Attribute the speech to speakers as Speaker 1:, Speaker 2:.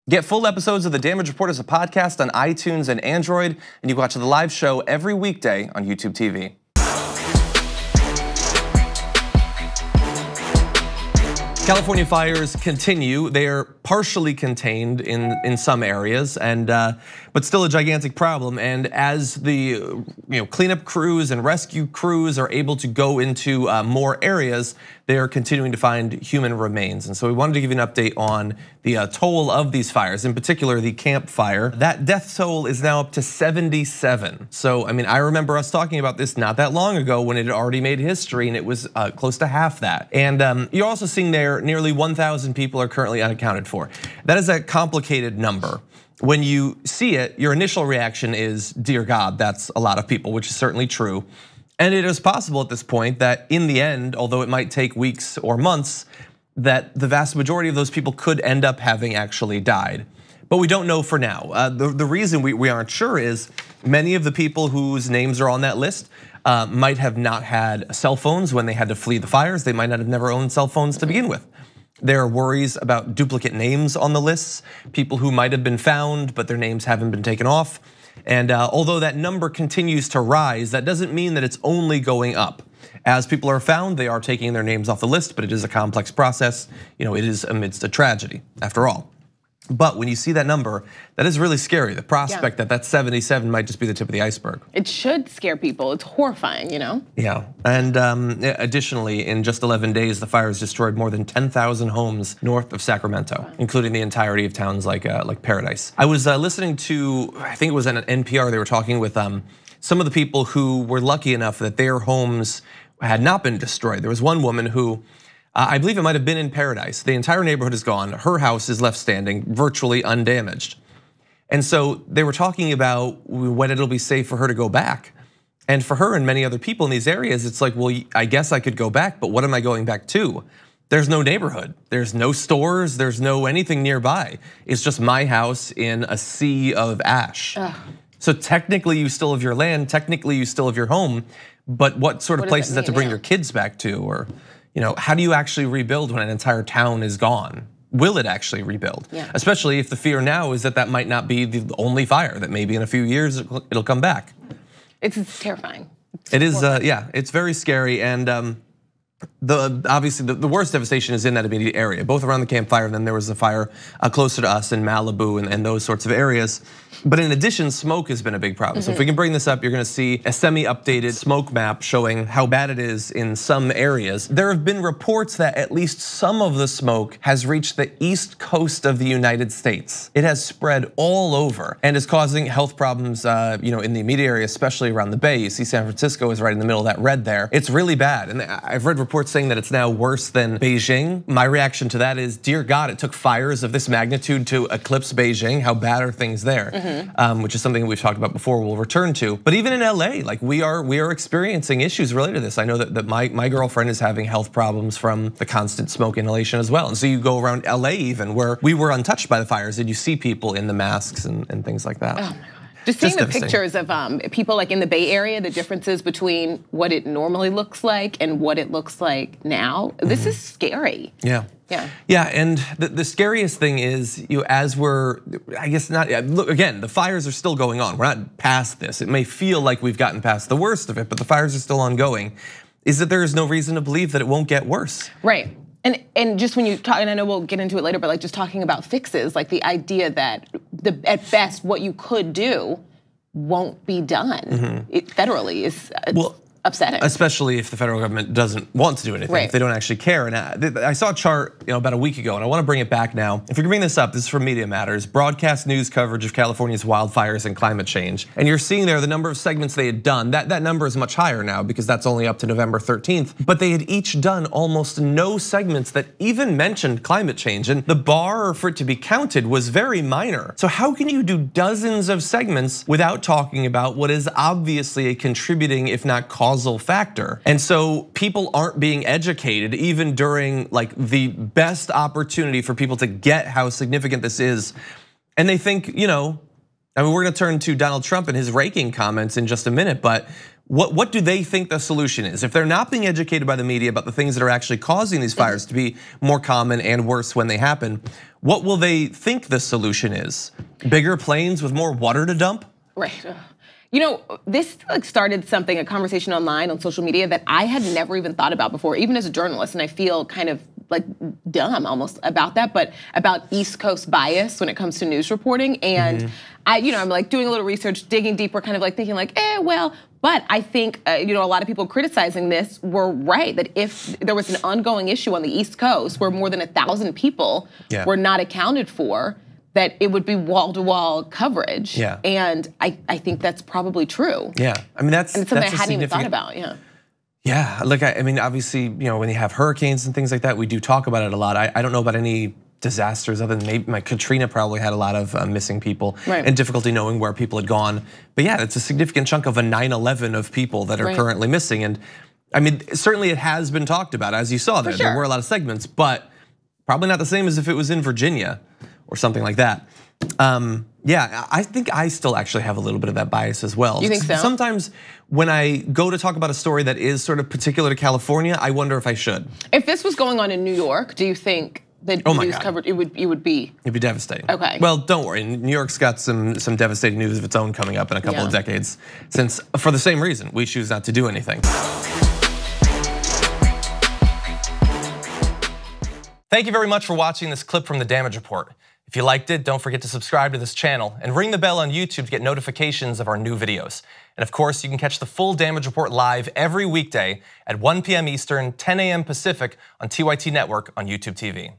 Speaker 1: Get full episodes of The Damage Report as a podcast on iTunes and Android, and you can watch the live show every weekday on YouTube TV. California fires continue. They are partially contained in some areas, but still a gigantic problem. And as the cleanup crews and rescue crews are able to go into more areas, they are continuing to find human remains. And so we wanted to give you an update on the toll of these fires, in particular the Camp Fire. That death toll is now up to 77. So, I mean, I remember us talking about this not that long ago when it had already made history, and it was close to half that. And you're also seeing there nearly 1,000 people are currently unaccounted for. That is a complicated number. When you see it, your initial reaction is, dear God, that's a lot of people, which is certainly true. And it is possible at this point that in the end, although it might take weeks or months, that the vast majority of those people could end up having actually died. But we don't know for now. The reason we aren't sure is many of the people whose names are on that list might have not had cell phones when they had to flee the fires. They might not have never owned cell phones to begin with. There are worries about duplicate names on the lists, people who might have been found, but their names haven't been taken off. And although that number continues to rise, that doesn't mean that it's only going up. As people are found, they are taking their names off the list, but it is a complex process. It is amidst a tragedy, after all. But when you see that number, that is really scary. The prospect that 77 might just be the tip of the iceberg.
Speaker 2: It should scare people. It's horrifying,
Speaker 1: Yeah, and additionally, in just 11 days, the fires destroyed more than 10,000 homes north of Sacramento, including the entirety of towns like Paradise. I was listening to, I think it was on NPR, they were talking with some of the people who were lucky enough that their homes had not been destroyed. There was one woman who, I believe it might have been in Paradise. The entire neighborhood is gone. Her house is left standing, virtually undamaged. And so they were talking about when it'll be safe for her to go back. And for her and many other people in these areas, it's like, well, I guess I could go back, but what am I going back to? There's no neighborhood. There's no stores. There's no anything nearby. It's just my house in a sea of ash. Ugh. So technically you still have your land, technically you still have your home, but what sort of place is that to bring your kids back to? Or how do you actually rebuild when an entire town is gone? Will it actually rebuild? Yeah. Especially if the fear now is that that might not be the only fire, that maybe in a few years it'll come back.
Speaker 2: It's terrifying.
Speaker 1: It is, yeah, it's very scary. And obviously the worst devastation is in that immediate area, both around the Camp Fire, and then there was a fire closer to us in Malibu and those sorts of areas. But in addition, smoke has been a big problem. So if we can bring this up, you're gonna see a semi-updated smoke map showing how bad it is in some areas. There have been reports that at least some of the smoke has reached the east coast of the United States. It has spread all over and is causing health problems in the immediate area, especially around the Bay. You see San Francisco is right in the middle of that red there. It's really bad. And I've read reports saying that it's now worse than Beijing. My reaction to that is, dear God, it took fires of this magnitude to eclipse Beijing. How bad are things there? Which is something we've talked about before, we'll return to. But even in LA, like we are experiencing issues related to this. I know that my girlfriend is having health problems from the constant smoke inhalation as well. And so you go around LA even, where we were untouched by the fires, and you see people in the masks and things like that.
Speaker 2: Oh my God. Just seeing the pictures of people like in the Bay Area, the differences between what it normally looks like and what it looks like now. This is scary.
Speaker 1: Yeah. Yeah, and the scariest thing is, as we're, I guess not, look, again, the fires are still going on. We're not past this. It may feel like we've gotten past the worst of it, but the fires are still ongoing. Is that there is no reason to believe that it won't get worse.
Speaker 2: Right. And just when you talk, and I know we'll get into it later, but like just talking about fixes, like the idea that at best what you could do won't be done federally is upsetting.
Speaker 1: Especially if the federal government doesn't want to do anything, if they don't actually care. And I saw a chart about a week ago, and I want to bring it back now. If we can bring this up, this is from Media Matters, broadcast news coverage of California's wildfires and climate change. And you're seeing there the number of segments they had done. That number is much higher now because that's only up to November 13th. But they had each done almost no segments that even mentioned climate change. And the bar for it to be counted was very minor. So how can you do dozens of segments without talking about what is obviously a contributing, if not causal factor? And so people aren't being educated even during like the best opportunity for people to get how significant this is. And they think, I mean, we're gonna turn to Donald Trump and his raking comments in just a minute, but What do they think the solution is? If they're not being educated by the media about the things that are actually causing these fires to be more common and worse when they happen, what will they think the solution is? Bigger planes with more water to dump?
Speaker 2: Right. You know, this started something, a conversation online on social media that I had never even thought about before, even as a journalist, and I feel kind of like dumb almost about that, but about East Coast bias when it comes to news reporting. And I'm like doing a little research, digging deeper, kind of like thinking like, well, but I think, a lot of people criticizing this were right, that if there was an ongoing issue on the East Coast where more than 1,000 people were not accounted for, that it would be wall-to-wall coverage.
Speaker 1: Yeah.
Speaker 2: And I think that's probably true.
Speaker 1: Yeah, I mean,
Speaker 2: and it's something I hadn't even thought about,
Speaker 1: Yeah, like I mean, obviously, when you have hurricanes and things like that, we do talk about it a lot. I don't know about any disasters other than maybe Katrina probably had a lot of missing people and difficulty knowing where people had gone. But yeah, it's a significant chunk of a 9/11 of people that are currently missing. And I mean, certainly it has been talked about, as you saw there. There were a lot of segments, but probably not the same as if it was in Virginia or something like that. Yeah, I think I still actually have a little bit of that bias as well.
Speaker 2: You think so?
Speaker 1: Sometimes when I go to talk about a story that is sort of particular to California, I wonder if I should.
Speaker 2: If this was going on in New York, do you think the news coverage, it would be?
Speaker 1: It'd be devastating.
Speaker 2: Okay.
Speaker 1: Well, don't worry, New York's got some devastating news of its own coming up in a couple of decades, since for the same reason, we choose not to do anything. Thank you very much for watching this clip from the Damage Report. If you liked it, don't forget to subscribe to this channel and ring the bell on YouTube to get notifications of our new videos. And of course, you can catch the full Damage Report live every weekday at 1 p.m. Eastern, 10 a.m. Pacific on TYT Network on YouTube TV.